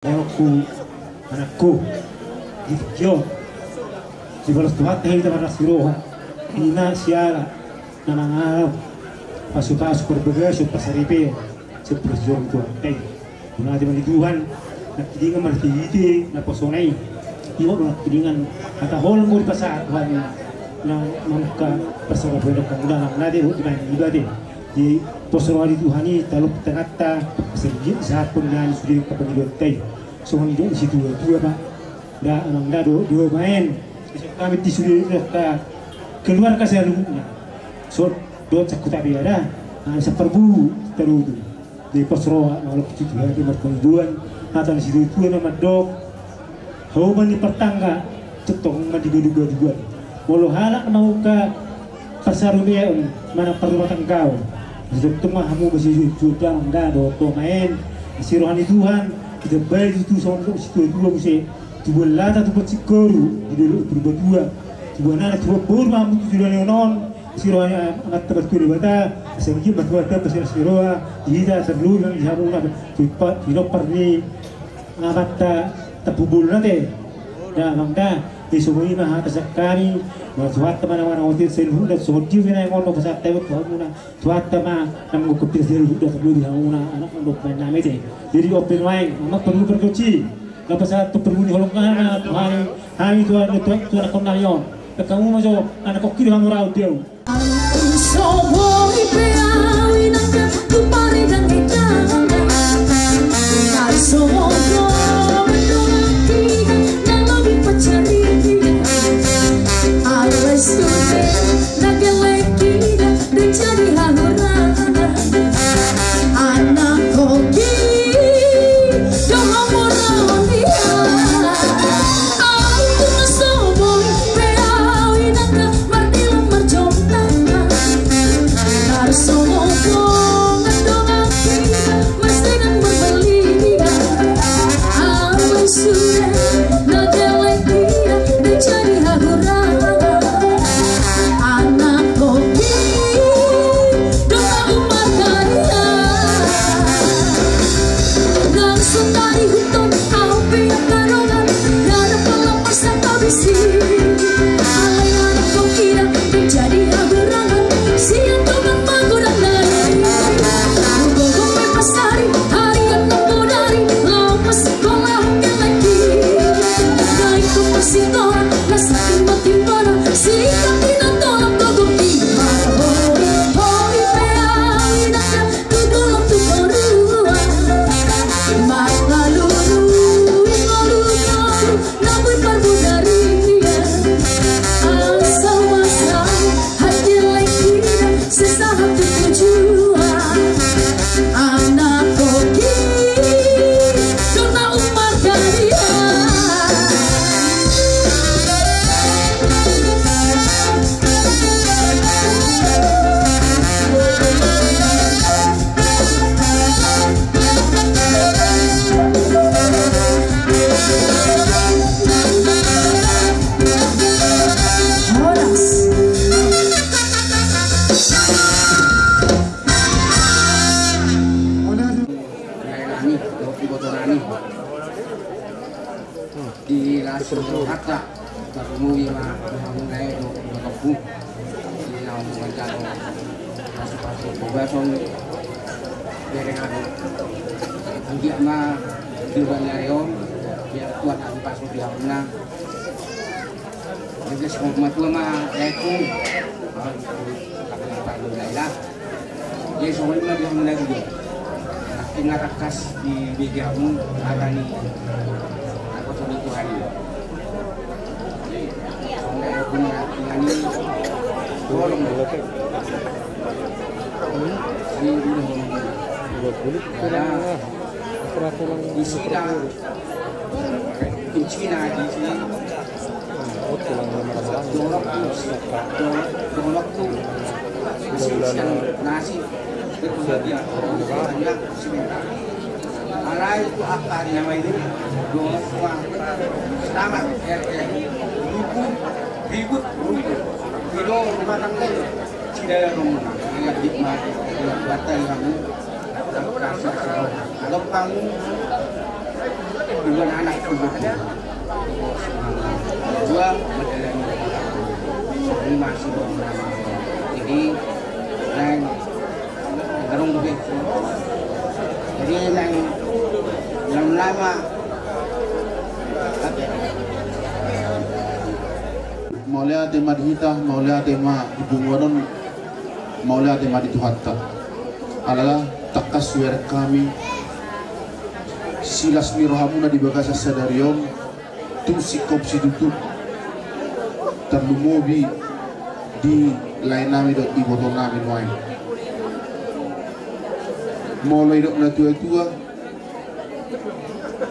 Aku anakku hijau di balas Tuhan teh kita manas siroha ina siara nama ngarap pasu-pasu berbagai supasaripe seperjuang Tuhan teh guna di mana Tuhan nak kidingan martiti na posonai iwa nak kidingan kata hol mo di pasar Tuhan nang mangka pasal bedo kamuda nang nade di mana ibadah di posonai Tuhan ini taluk tenata sergit saat pendan sudah kepengiduan teh soalnya di situ dua pak, dah orang dah dua main, kami disuruh dah keluar kasih rumahnya, so dua cakut tapi ada, seperbu terus di posroa kalau situ ya di perkebunan atau di situ itu nama dok, hawa di pertangga, cetong mandi dua, walau halak mau ke pasar rumah mana perlubatan kau, jadi tengah kamu masih sudah enggak do main, si rohani Tuhan. Kita baik itu sama situ dua mesti dua lata tu pasti koru di dulu dua nana tu bor mamu tu dulu non sirohnya amat tempat kiri bata segi batu-batu pasir siroha tidak terlalu yang dihamuna tupat tidak perni amat tapubul nate dah mangda isumui mah tasakari tuat mana-mana hotel selu dan soji vina yang ono pasar tewet hamuna tuat ma namu kopir selu dah terlalu dihamuna anak untuk main namanya jadi open main amat perlu berdoci lepas itu perlu diholongkan hari itu ada tuan konarion kamu masuk anak kokir kamu raut dia di langsung kata terumui lah mulai do kampung di naung macam pasal pembahasan dari aku dia mah di Banyayon dia kuat pas dia menang jadi semua tua mah aku apa lah dia soalnya dia menang juga tinggal rakas di begamu agani Tuhan ini. Soalnya aku ini tolong dulu. Ini dulu kulit karena peraturan di Cina di sini. Dolok tuh nasi berkebagian banyak sebentar. Alai itu akar nama itu dolok uang selamat ribut kilo rumah tangga tidak rumah yang hikmat yang batal kamu kasih kalau kamu dua anak dua ini masih jadi neng garung lebih jadi neng lama Maulia tema dihita, maulia tema ibungwanon, maulia tema dituhatta. Adalah takas suara kami silas mirohamuna di bagasa sadarion tum sikop sidutu terlumobi di lain nami dot ibotol nami noai. Mulai dok na tua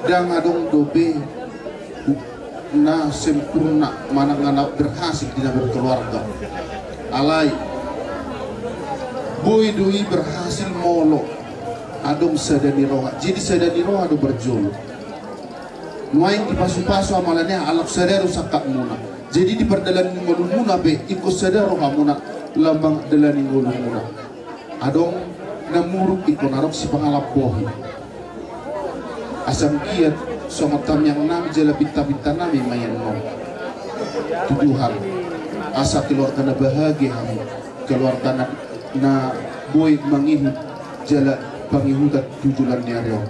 dan adong dobe na sempurna mana ngana berhasil tidak berkeluarga alai boy doi berhasil molo adong sadani roha jadi sadani roha do berjolo nuaing di pasu-pasu amalannya alak sadaro sakak muna jadi di perdalan ngolun muna be ikut sadaro muna lambang dalan ngolun muna adong namuruk ikon arok si pangalap bohi asam kiat songotam yang nami jala pinta-pinta nami mayan no tuduhan asa keluarga na bahagia kami keluarga na boy mangihut jala pangihutat tujulan nyaryo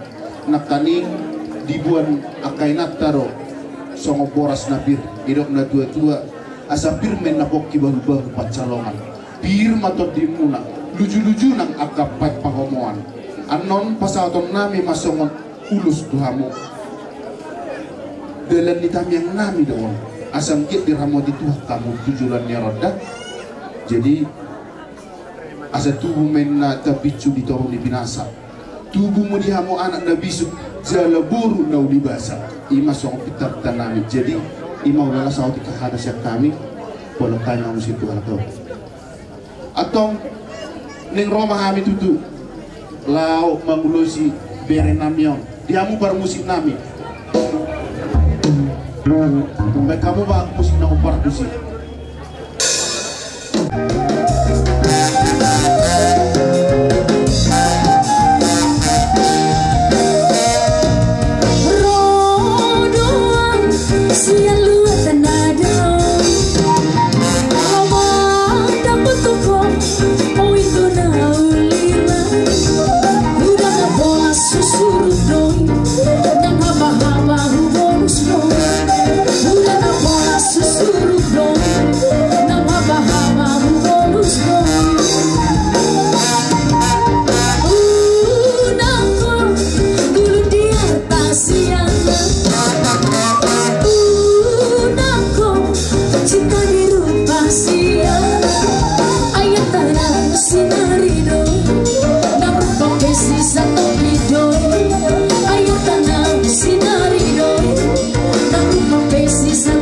nakaning dibuan akay nataro songo boras na bir idok na tua-tua asa bir men napok kibahu-bahu pacalongan bir matot dimuna luju-luju nang akapat pahomoan anon pasawaton nami masongon ulus tuhamu dalam nitam yang nami doang asam kit diramo di tuh kamu tujulannya roda jadi asa tubuh menna tabicu ditorong di binasa tubuhmu dihamu anak nabi su jala buru nau dibasa ima song pitar tanami jadi ima ulala sauti kehadas yang kami walau kanya musim Tuhan atau neng Roma kami tutu lau mangulusi bere namion dihamu bar musik nami baik kamu bang musik na upar dusi rodoan siang luar tenada awak dapat tukang mau itu naulina udah bola susur doi dan haba-haba bonus doi susuruk dong, nama bahama bonus dong. Nangko dulu di atas siang. Nangko cinta di rupa siang. Ayat tanah sinari dong, namun kompesi satu dong. Ayat tanah sinari dong, namun kompesi satu.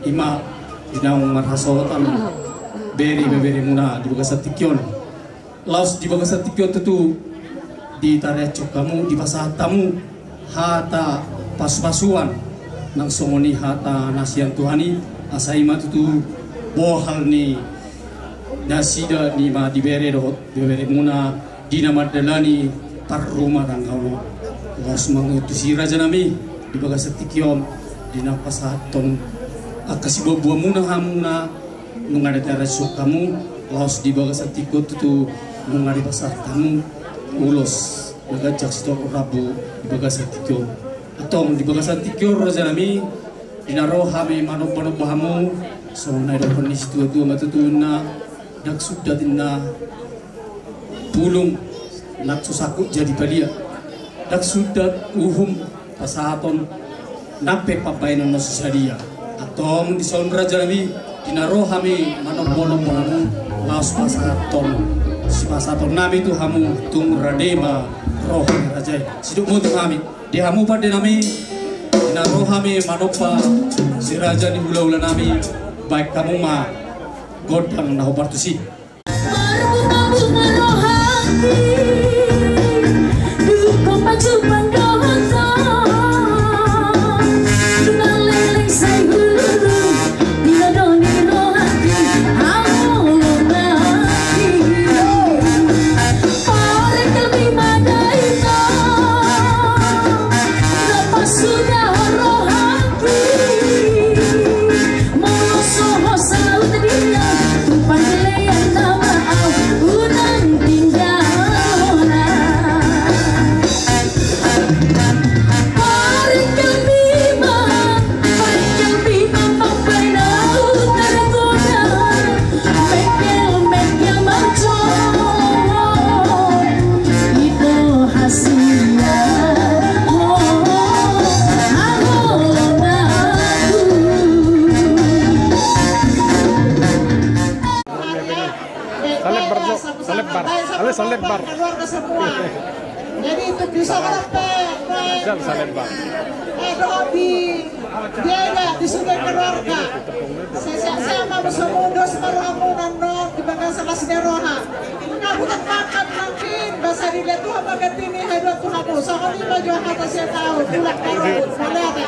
Ima inang marhasotan beri muna di bagas tikyon laos di bagas tikyon tu di tarecok kamu di pasatamu hata pas-pasuan nang somoni hata nasian Tuhani asaima tu bohal ni nasida ni ma di beri muna di nama dalani par rumah rangkau laos mengutusi raja nami di bagas tikyon di napasaton akasi buah muna hamuna nungade teresu kamu laos di bagasan tiko tu nungade pasar tamu ulos ngajak stok rabu di bagasan tiko atong di bagasan tiko raja nami dinaro hami manop bahamu so na do kondisi tu matutuna dak sudah dinna pulung nak susaku jadi balia dak sudah uhum pasaton nampe papain no sadia atong di son raja nami dinaro hami manop bahamu laos pasaton si pasaton nami tu hamu tung radema roh raja siduk mutu kami di hamu pada nami na roh kami manopa si raja ni hula nami baik kamu ma godang na hobar tu si bunga rohani duko pacupan dohota dengan leleng say hulu dinadoni rohani halo lagi paling kami madaita lepas sudah rohani molosoh selalu terdiam tumpang gelean nama unang tinggalona paring kelbima pampenau tergoda mekel macon itu hasilnya Salebar. Jadi itu bisa berapa? Salebar. Robi, dia di sungai keluarga. Saya mau semundos maruhamunan non di bagian salah seneroha. Ngabutan makan mungkin bahasa dilihat tuh apa ketini hedot tuh aku. Soalnya lima jual kata saya tahu pulang karut boleh ada.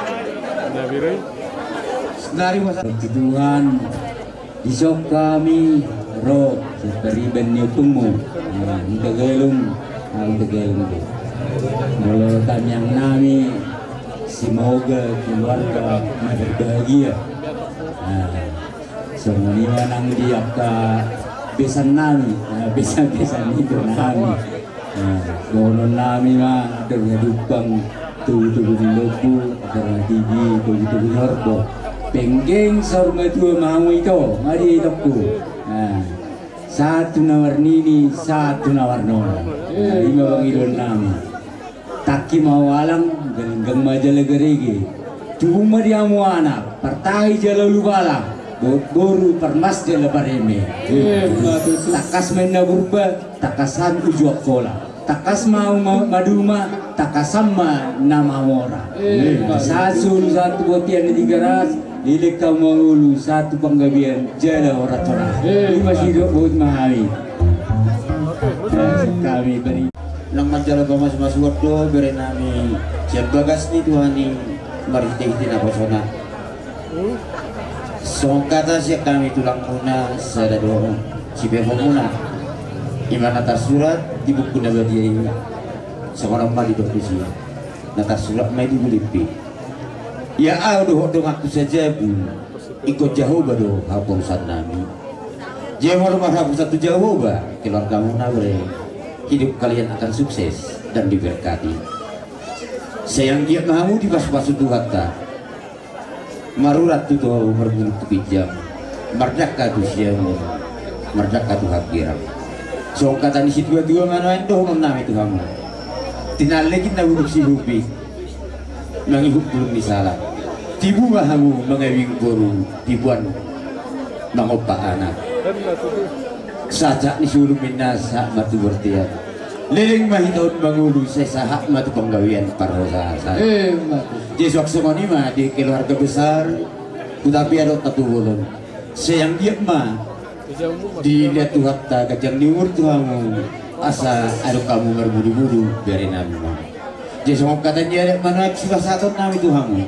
Dari masa Tuhan isok kami roh seperti bennyutumu tegelung melolotan yang nami semoga keluarga berbahagia semua nang diapka besan nami besan itu nami donon nami mah dukang tu lobu karena tinggi tu horbo penggeng sorma tua mau itu mari tokku satu nawar nini satu nawar nona lima bangilon nami taki mau alang gelenggang majala gerege cuma dia mau anak pertai jala lubala boru permas jala bareme takas mena burba takasan ujuak kola takas mau maduma takasama nama mora satu botian di garas Lilik kamu ulu satu penggabian jala orang-orang. Ini masih hidup buat mahami. Kami beri. Nang manjala mas wardo beri nami. Siap bagas ni Tuhan ni mari kita pasona. Songkata siap kami tulang muna sada doa. Cibe muna. Iman atas surat di buku nabadia ini. Seorang mali dokusi. Atas surat mai dibulipi. Ya aduh aku saja bu ikut jauh bado hapun nami jemur hapun satu jauh ba keluarga munawre hidup kalian akan sukses dan diberkati sayang dia kamu di pas-pasu tuhata marurat tu tuh berbulu kepijam merdeka tu siamu merdeka tu hakiram so kata di situ dua mana itu menami tu kamu tinalik kita duduk si hubi mengikut belum disalah tibu mahamu mengewing boru tibuan mengopak anak sajak disuruh minasa matu bertiap liling mahitaun mengulu sesahak matu penggawian parosa jesok semoni mah di keluarga besar tetapi ada tatu bolon sayang dia mah dilihat Tuhan tak kajang diumur Tuhanmu asa ada kamu berbudu-budu biarin nami mah jesok katanya mana sudah satu nami Tuhanmu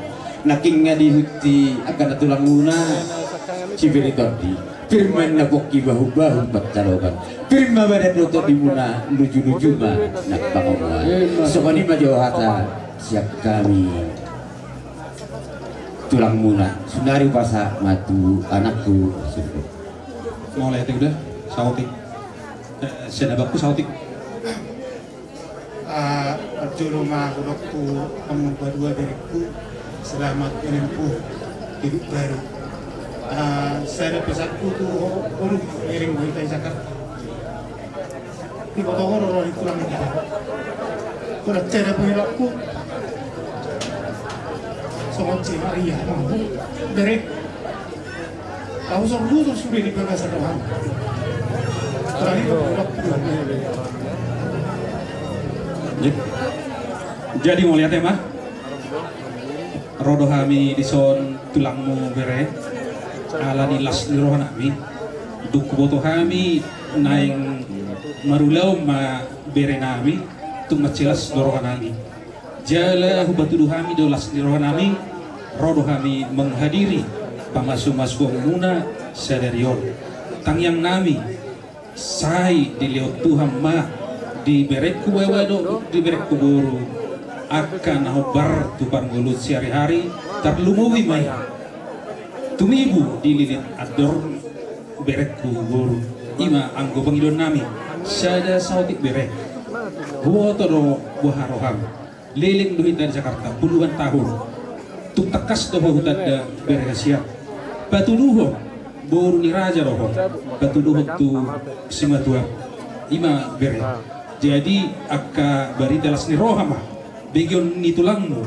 nakingnya dihuti akan tulang luna cibiri tadi firman naboki bahu-bahu bertalokan firman badan doto dimuna lucu-lucu mah nak bangun sokoni mah jauh hata siap kami tulang muna sunari pasak matu anakku mulai itu udah sautik senabakku sautik Perjuru mahudokku kamu berdua diriku selamat menempuh hidup baru. Saya pesanku tuh baru miring berita Jakarta. Di kota horor itu lang kita. Kalau cara pengilapku sangat ceria dari tahu dulu terus sudah di bangsa Tuhan. Terakhir pengilapku. Jadi mau lihat ya mah rodo kami di son tulangmu bere ala di las di rohan kami duk boto kami naing marulau ma bere nami tung macelas di rohan kami jala hubatu kami do las di rohan kami rodo kami menghadiri pamasu-masu muna sadarion tang yang nami sai dilihat Tuhan ma di berekku wewado di berekku guru akan hobar tupang gulut sehari-hari terlumuwi mai tumibu dililit ador berekku guru ima anggo pangidon nami sada sautik berek buoto do buharoham liling duhit dari Jakarta puluhan tahun tuk tekas do hutan da berek siap batuluho boru ni raja roho batuluho tu simatua ima berek jadi akka barita las ni rohama bagian ni tulangmu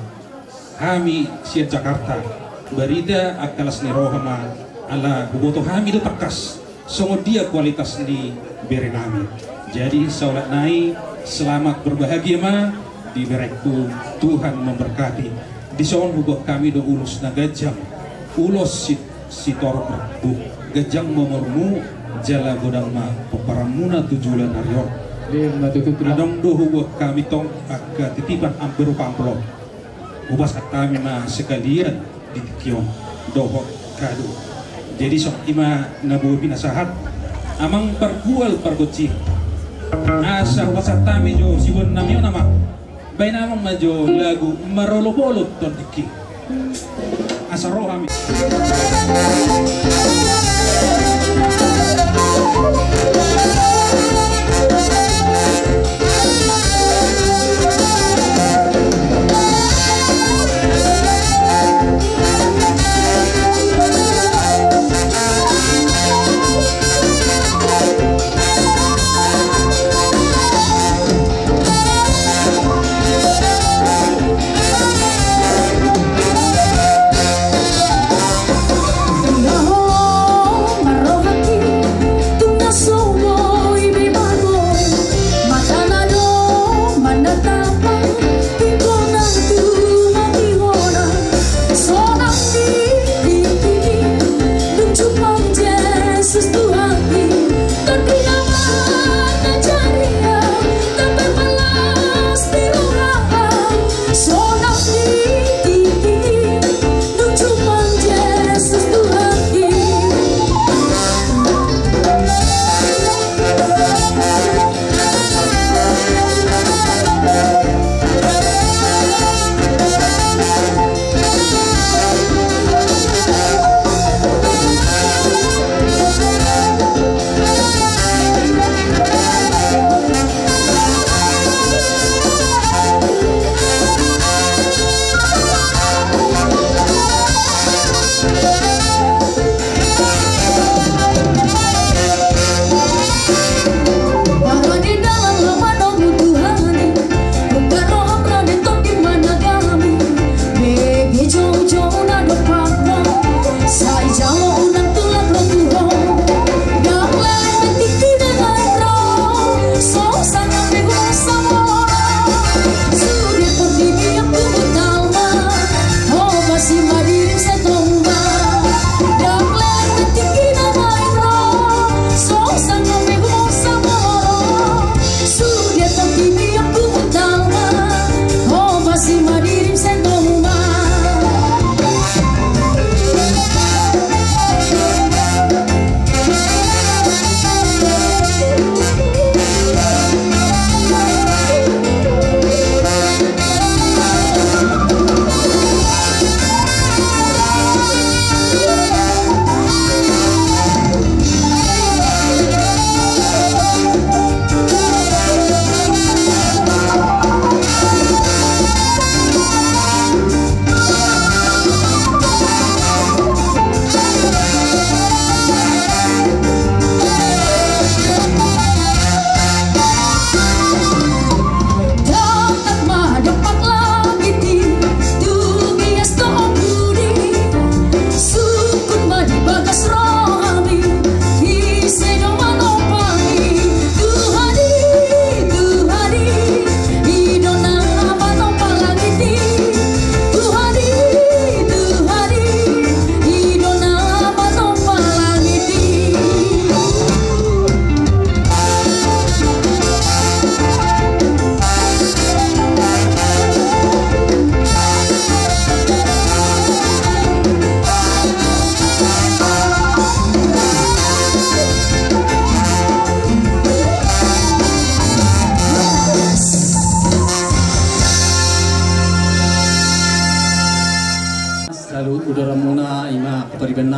kami siap Jakarta barida akka las ni rohama ala buboto kami do takas songo dia kualitas di bere nami jadi saulat nai selamat berbahagia ma di berekku Tuhan memberkati di songon bubuh kami do ulus na gajang ulos si torok bu gajang momormu jala godang ma peparamuna tujulan aryon adong do hubuh kami tong agak titipan amperu pamplok ubas kami ma sekalian di tikion dohok kado jadi sok ima nabu pinasahat amang pergual pergoci asa ubas kami jo sibun namio nama bayi namang majo lagu marolo-polo ton tiki asa roh kami No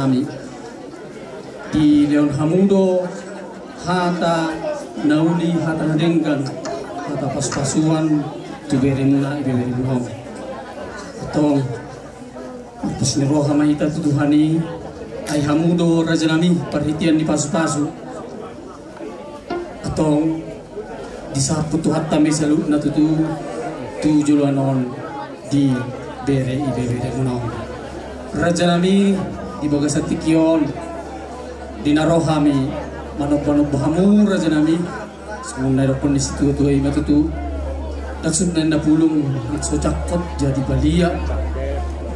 nami di Leon Hamudo hata nauli hata nadengkan hata pas-pasuan tu bere muna ibe bere muhong atong atas ni roha mahita tu Tuhani ay Hamudo raja nami perhatian di pasu-pasu atong disapu tu hatta mesalut na tu juluanon di bere ibe bere muhong raja nami di Bagasat Tikyon dinarohami manop-manop bahamu raja nami semua naik pun di situ tu ai matutu daksud na pulung so cakot jadi balia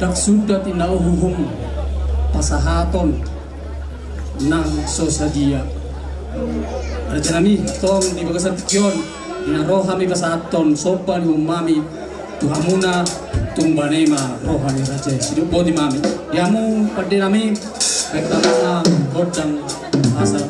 daksud dat inauhum pasahaton nang sosadia raja nami tong di Bagasat Tikyon dinarohami pasahaton sopan umami tuhamuna tumbanema rohani raja hidup bodi mami yamu pada nami pertama godang asal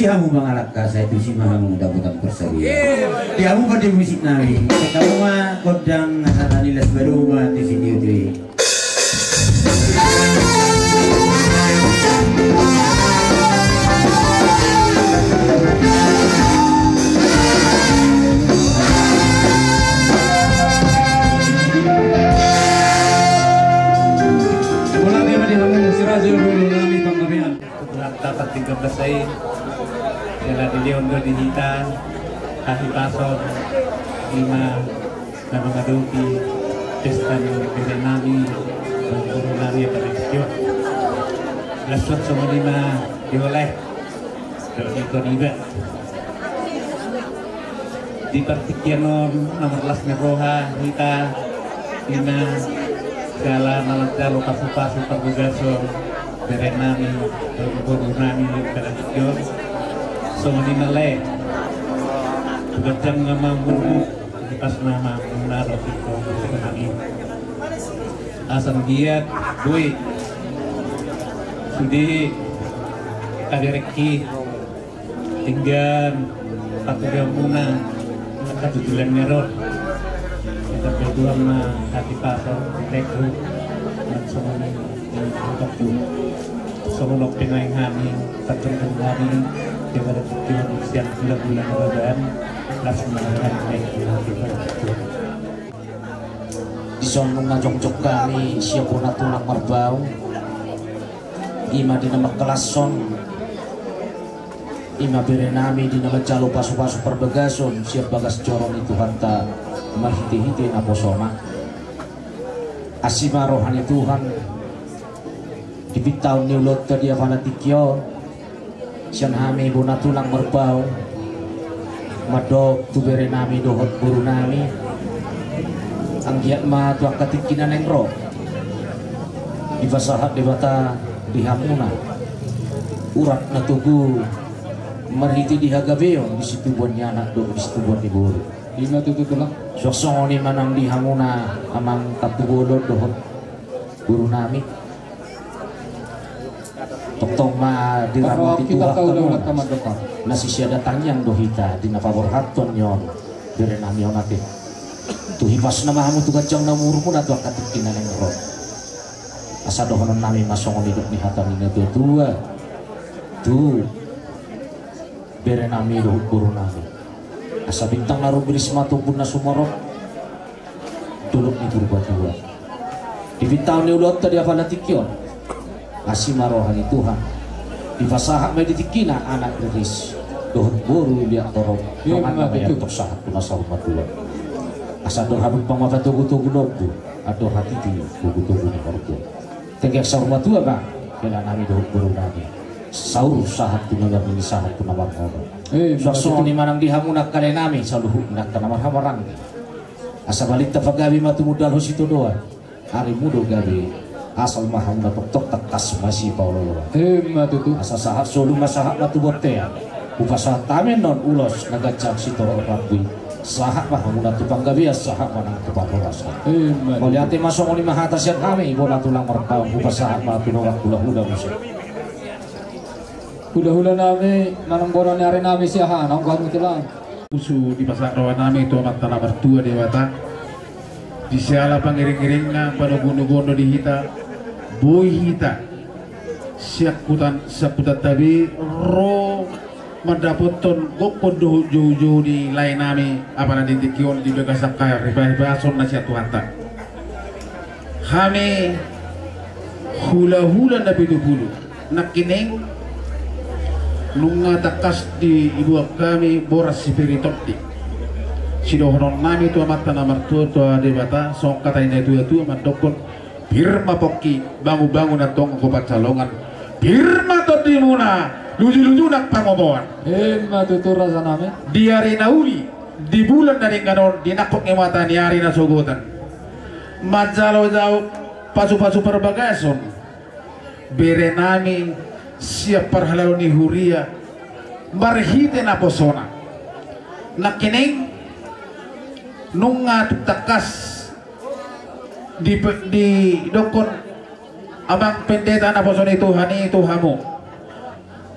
Hamu mangalak saya tu si mahamu daputan persari. Dia hamu pada musik nami. Kamu mah kodang hasanilas baru mah di sini tu. Bola dia pada hamu sirajo dulu nami panggabean. Dapat 13 saya. Jalan di Leon di Hita, Kasih Pasor, 5 Nama Ngaduki, Destan Bere Nami, Guru Nami pada Istiwa. Laswat sama 5 dioleh, dari Koniba. Di Partikianon nomor 11 Neroha, Hita, 5 Segala Malang Jalo Kasih Pasor Perbugason, Bere Nami, Guru Nami pada Istiwa. Sama di Malay, berjam nama murmu di pas nama menaruh itu sebenarnya. Asal giat, gue sudi kadereki tinggal satu gamuna satu bulan merot kita berdua mah hati pasar teku dan semua untuk semua lokal yang kami tertentu kami kepada tujuan usia 3 bulan kemudian langsung mengenai di sono ngajong-jong kami siapun tulang merbau ima di nama kelason ima bere nami di nama jalo pasu-pasu perbegason siap bagas coron itu harta marhiti-hiti naposoma asima rohani Tuhan dibitau niulot ke dia fanatikyo sian hami bona tulang merbau madok tu bere nami dohot buru nami anggiat ma tuang katikinan yang roh di fasahat debata di hamuna urat na tugu marhiti di hagabeo di situ buat anak do di situ buat ibu lima tutulah sosong ni manang di hamuna amang katubolot dohot buru nami Toktong ma diramati tuah kamu nasi siada tanyang dohita di napabor haton yon bere nami onate tu hipas nama hamu tu kacang namur pun atau katikin neng ro asa dohonon nami masongon hidup ni hatan ini tua tu bere nami doh buru nami asa bintang naruh berisma tu pun nasumorok duluk ni buru tua di bintang ni ulot tadi apa latikion asih marohani Tuhan di fasahak meditikina anak deris dohon buru liat torong mangan bayar tersahat punasa rumah tua asa dor habuk pamata tugu-tugu nobu ador hati di tugu-tugu ni korpo tegak sa rumah tua bang kena nami dohon buru nami saur sahat tunaga ini sahat tunawang ngono suasana ni manang dihamunak kale nami saluhu nak tanamar hamarang asa balik tapagabi matumudal hosito doa hari mudo gabi asal maham na tok takas masih paulo matutu asa sahat solu masahat na tubote upasa tamen non ulos nagacak sito rabui sahat maham na tupang gabi sahat manang tupang rasa moliate masong ni mahata siat kami bola tulang mertau upasa ma pinowak hula-hula musik hula-hula nami manang bola ni ari nami siahan ang kamu telang usu di pasar rawan nami itu amat tanah mertua dewata di siala pangiring-iring na panuguno-guno di hita boy hita siakutan tabi ro mendapoton gokon jauh-jauh di lain nami apa nanti tikion di begasak kaya riba-riba son nasihat Tuhan tak kami hula-hula na bidubulu nakining nunga takas di ibu kami boras spiritoti sidohonon nami tu amat tanah mertua tu debata song kata ini tu amat dokon Birma poki bangu-bangu na tong kopat salongan Birma to dimuna luju-luju nak pangoboan tutur rasa nami di hari nauli di bulan dari ganon di nakok ngemata di hari na sogotan majalo jauh pasu-pasu perbagason bere nami siap parhalau ni huria marhite na posona nakining nunga takas di dokon abang pendeta na poson itu hani itu hamu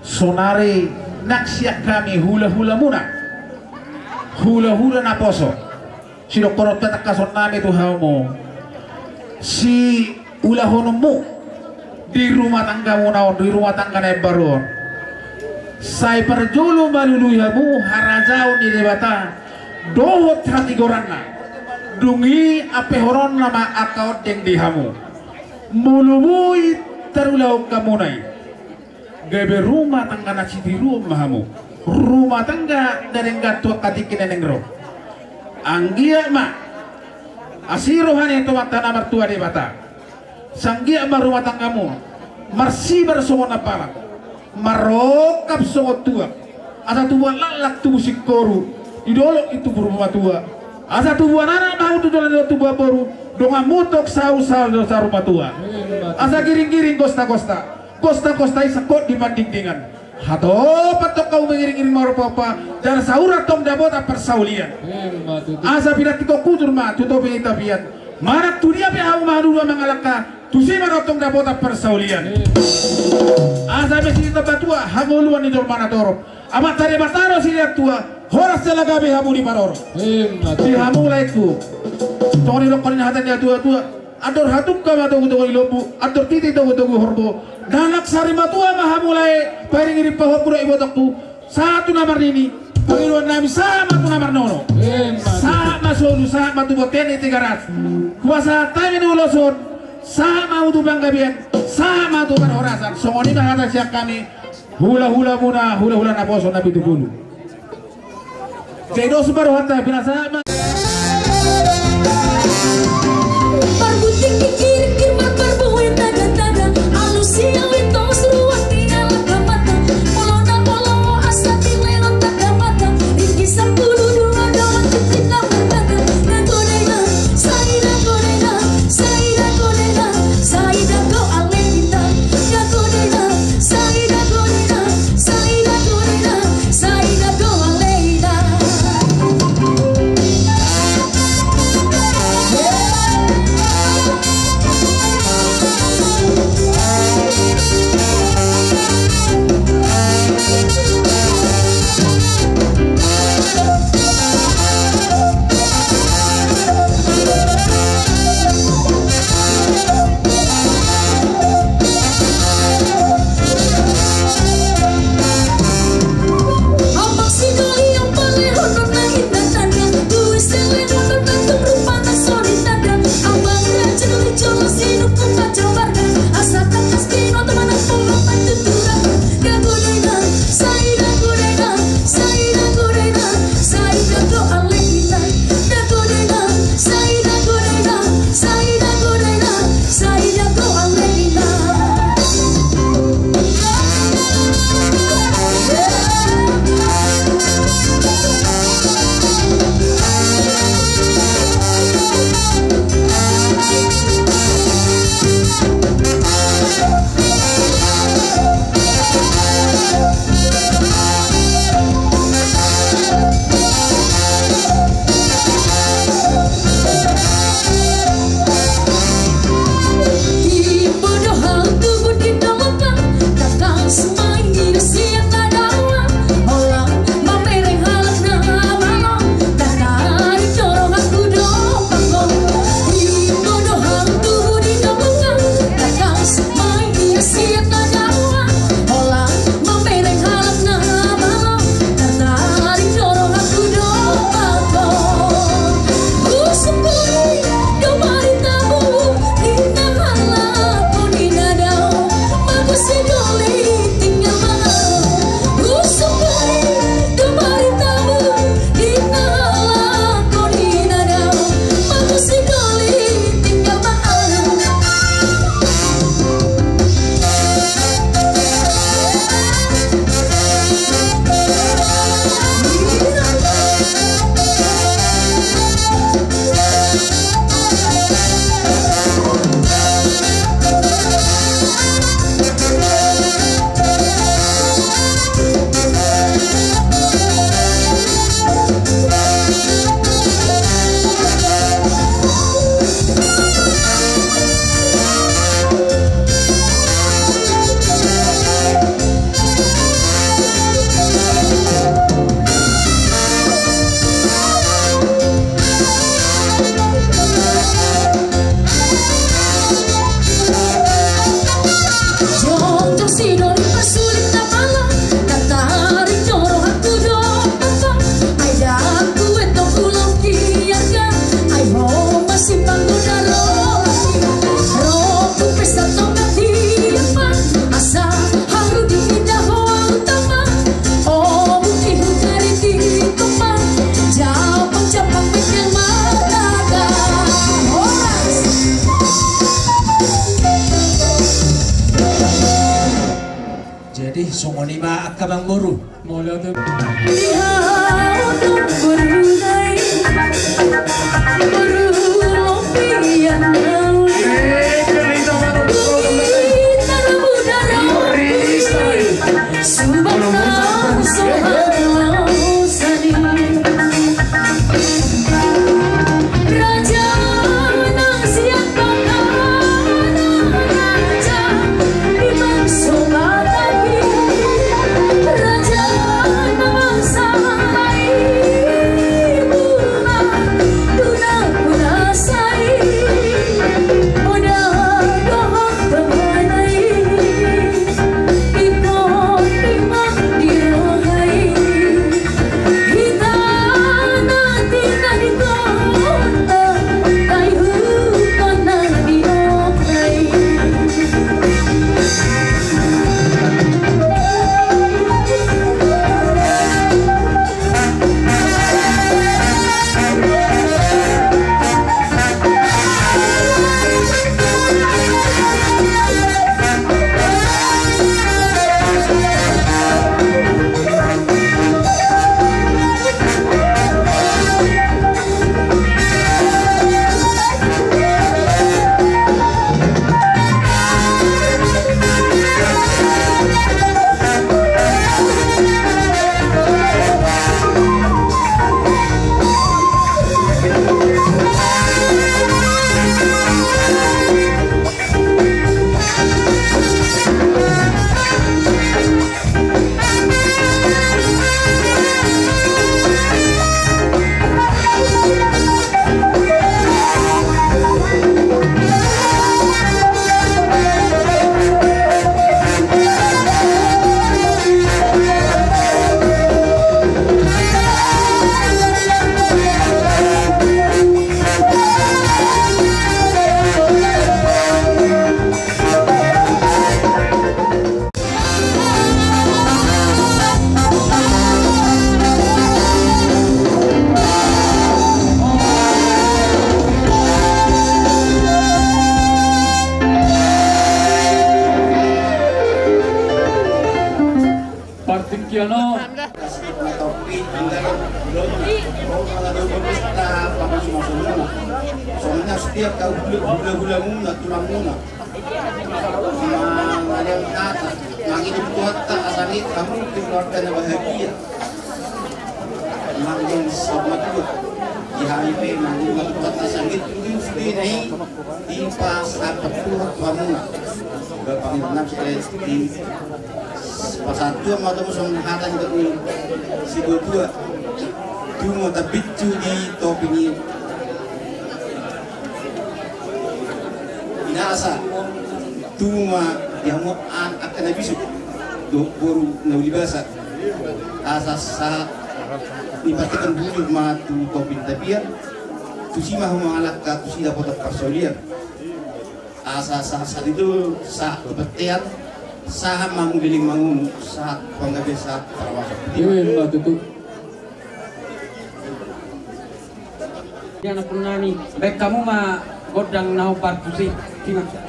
sonari naksiak kami hula-hula muna hula-hula na poso si dokon takason nami itu hamu si ulahonmu di rumah tangga munaon di rumah tangga na baron say perjulu maluluyamu harajau di debata dohot hati gorana dungi ape horon nama akaut yang dihamu mulumui terulau kamunai gebe rumah tangga nasi di rumahmu rumah tangga dari gatua katikin nengro anggia ma asirohan itu matana mertua di bata sanggia ma rumah tanggamu marsi bersama napala marokap songot tua asa tua lalak tu musik koru idolok itu rumah tua asa tubuh anak mau tu jalan tubuh baru donga mutok sau-sau dosa rumah tua asa giring-giring kosta-kosta isa kok dibanding-dingan hato patok kau mengiring-iring mau apa jangan saurat tong dabot persaulian asa pilat tiko kutur ma tuto penitapian mana tu dia pe hau mahu mengalaka tu si mana tong dabot persaulian asa besi tabatua hamuluan di mana toro amat tare bataro si lihat tua horas jalaga be hamu di paroro si hamu laiku tong ni lokon hatan dia tua-tua ador hatuk ka mato kuto lobu ador titi to kuto horbo danak sari matua mahamu lai paring iri pahopuro ibotok tu satu namar ini pangiluan nami sama tu namar nono sama solu sama tu boten iti garas kuasa tamin uloson sama utu banggabian sama tu horasan songoni bahasa siap kami hula-hula muna hula-hula naposo nabi tu bulu Kedo separuh harta binasa Parbutik kikir-kir matar buhin taga-taga Alusia witos ruang tinggal kamata Polona-polo asa tilelot taga-mata Ringkisan puluh dua dalam cincin taga-taga Nagodena, saida godena, saida godena Saida go alenda Nagodena, saida godena, saida godena Saida go alenda kadang boru. Mau lihat ya? Soalnya setiap kau gula-gula muna, tulang muna. Ada yang kata, makin kuat tak asali kamu keluarga yang bahagia. Makin sama juga di HIV, makin kuat asali itu sendiri di pas apa kuat kamu. Bapak enam sekali di pas satu atau musuh hatan itu si dua. Cuma tapi di top ini nasa cuma yang mau akan habis baru nauli basah asas sa dipastikan dulu matu topin tapian tu si mah mengalak ka tu si dapat persolian asas itu sa kepetian sa manggiling mangun sa pangabesa parawas iya tutup. Yang pernah nih, baik kamu mah godang nau parkusi, gimana?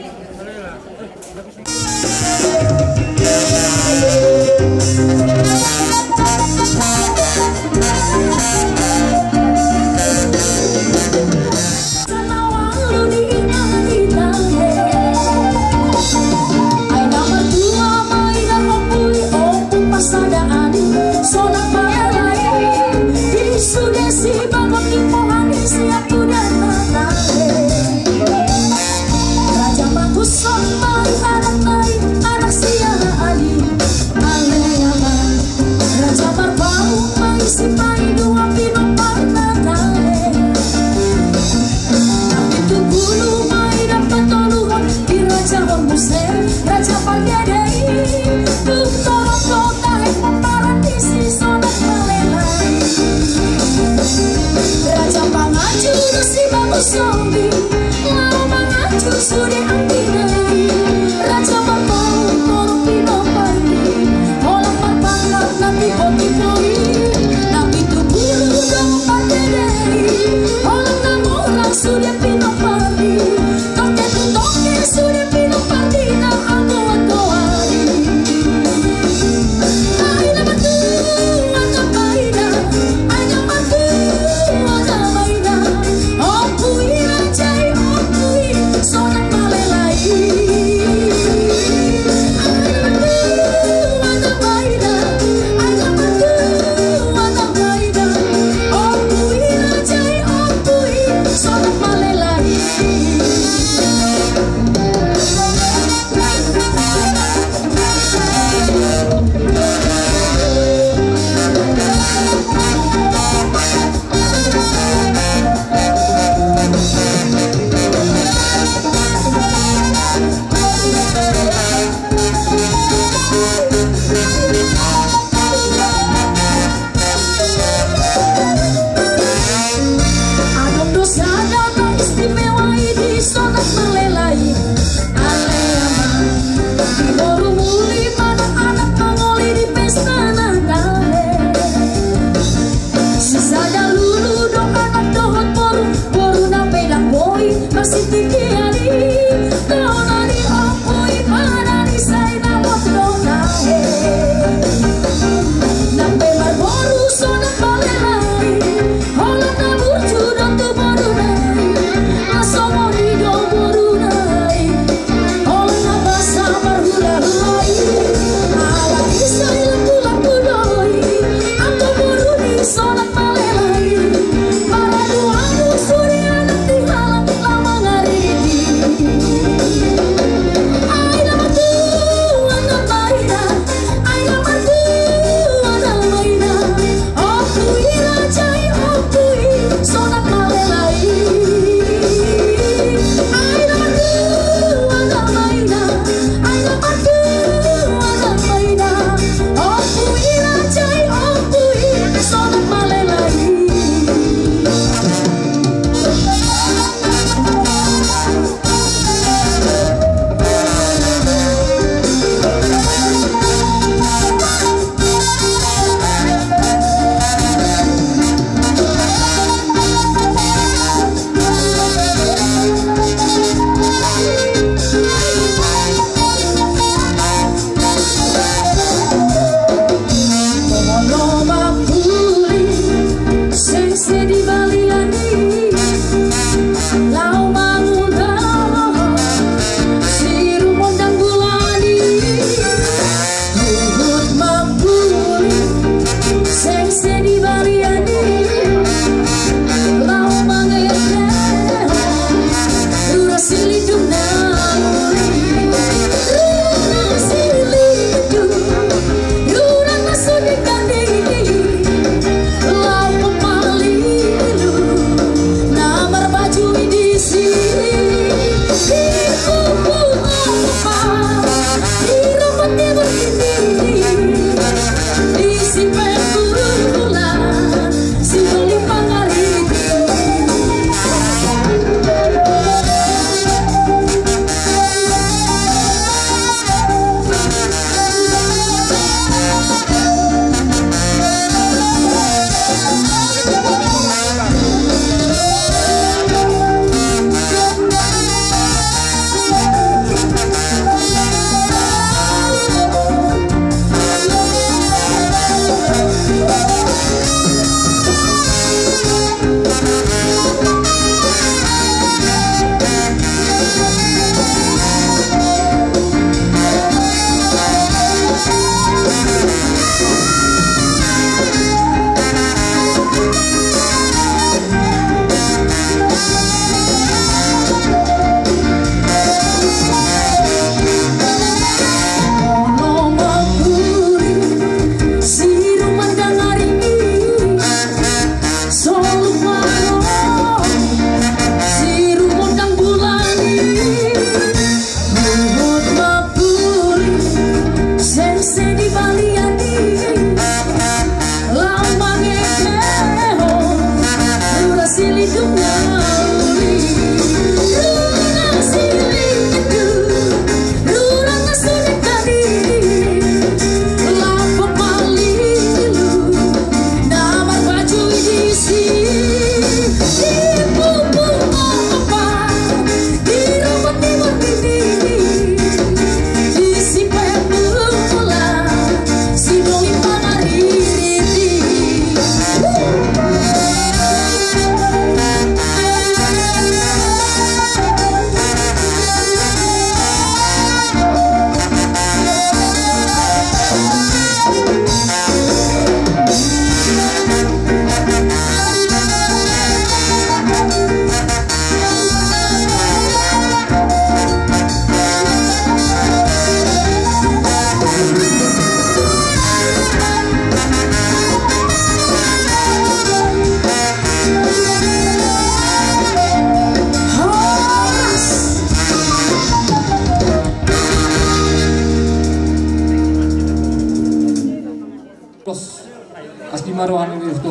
Sudah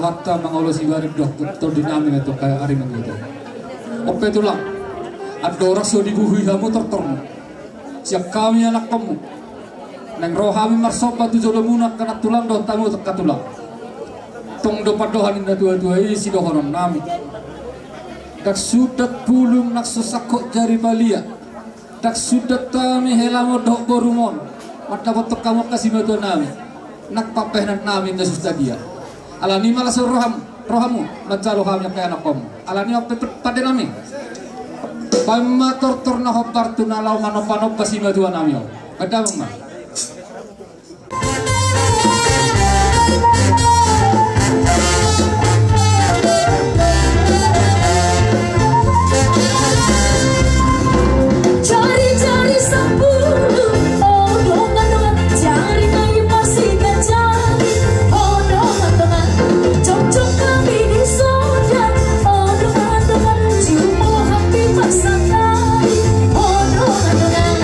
hatta mangolosi barib dokter dinamin itu kayak ari mangito. Ope tulang. Ada orang so dibuhui kamu tertermu. Siap kami anak kamu. Neng rohami marsopa tu jolomunak kana tulang do tamu teka tulang. Tong do padohan inda dua-dua isi dohonon nami. Dak sudat pulung nak sesakok jari balia. Dak sudat tami helamo dok borumon. Mata botok kamu kasih bantuan nami. Nak papeh nan nami na sustadia. Alani malas rohamu maca rohamnya kayak anak kamu. Alani apa pada nami. Pamator torna hopar tunalau manopano kasih bantuan nami. Ada mama. Cari-cari sepuluh odongan-odongan, cari kayu masih gak cari odongan-odongan, cocok kami di sodan odongan-odongan, cuma hati masa kali odongan-odongan.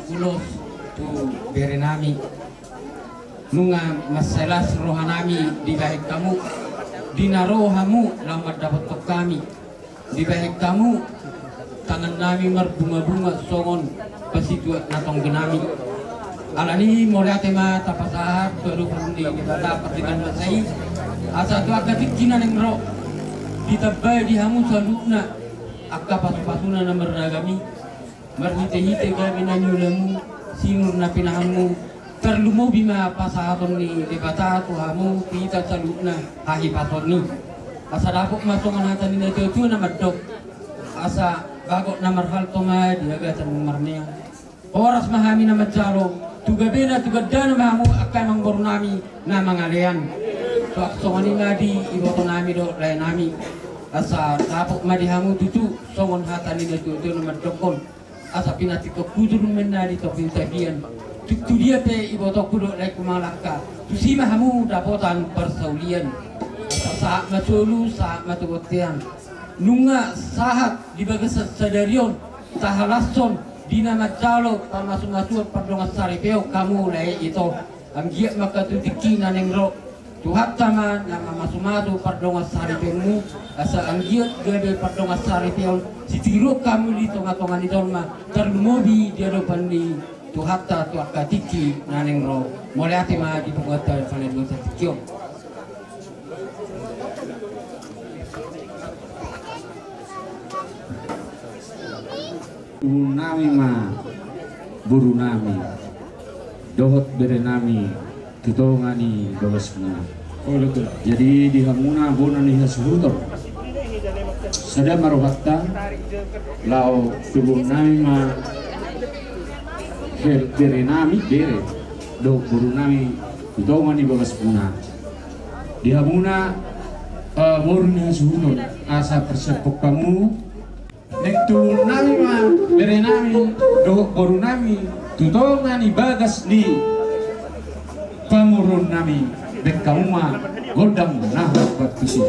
ulos tu berenami nunga masalah rohanami di baik kamu dinarohamu lama dapat kami di baik kamu tangan nami berbunga-bunga songon pasitu natong genami alani mulai tema tapasahar kerupan di dapat dengan masai asa tu akatik kina neng ro ditabai di hamu salukna akka pasu-pasuna na meragami marhite-hite kami na nyulamu sinur na pinahamu terlumo bima pasahaton ni debata tu hamu kita salukna hahi paton ni asa dapok masongan hatan ni tu na madok asa bagok na marhal toma diagatan marnia oras mahami na majalo tugabena tugadana mahamu akan mangbornami na mangalean so songon ngadi iboto nami do lain nami asa tapok madihamu tutu songon hatan ni tu na madokon asa pinati ko kudur menadi to pintagian tu dia pe iboto kudo lai kumalaka tu sima hamu dapotan persaulian asa saat matulu saat matugotian nunga sahat di bagas sadarion tahalason dina majalo pamasung-masung pardonga saripeo kamu lai itu anggiak maka tu dikina neng ro tu hatta nama masumatu pardonga saripemu asa anggiak gade pardonga saripeo sitiro kamu di tonga-tonga di dolma termobi dia depan di tu hatta tu akatiki naneng ro mulai tema di pengota falen do tikio nami ma buru nami dohot bere nami tutongani babasmuna. Oh betul. Jadi di hamuna bona ni hasuhutor. Sada marohatta lau tubuh nami ma bere nami bere do buru nami tutongani babasmuna. Di hamuna bona ni hasuhutor asa persepok kamu nektu nami ma bere nami do boru nami tutongani bagas di pamurun nami bek kamu ma godam nah buat kusi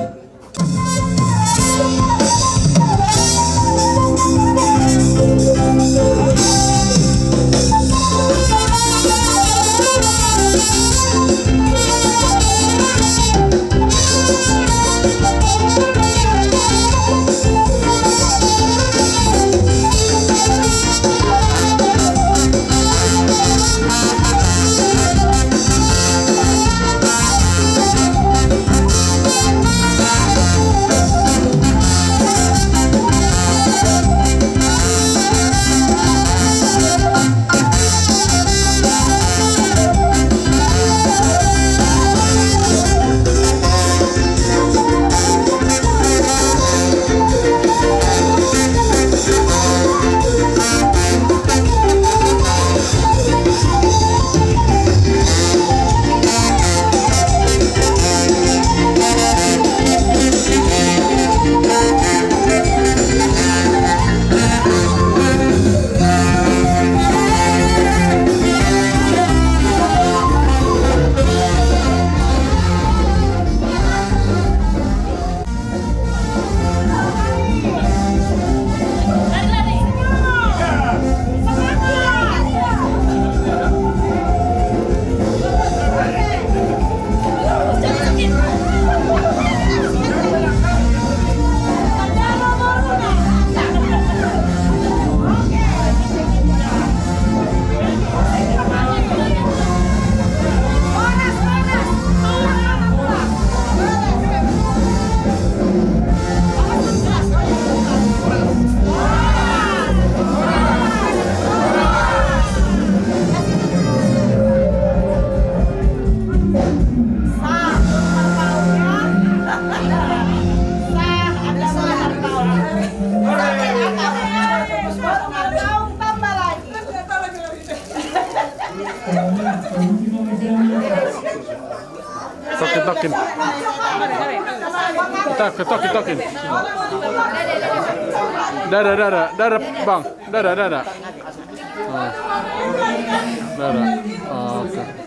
Tokin. Dada bang, dada. Dada. Oke.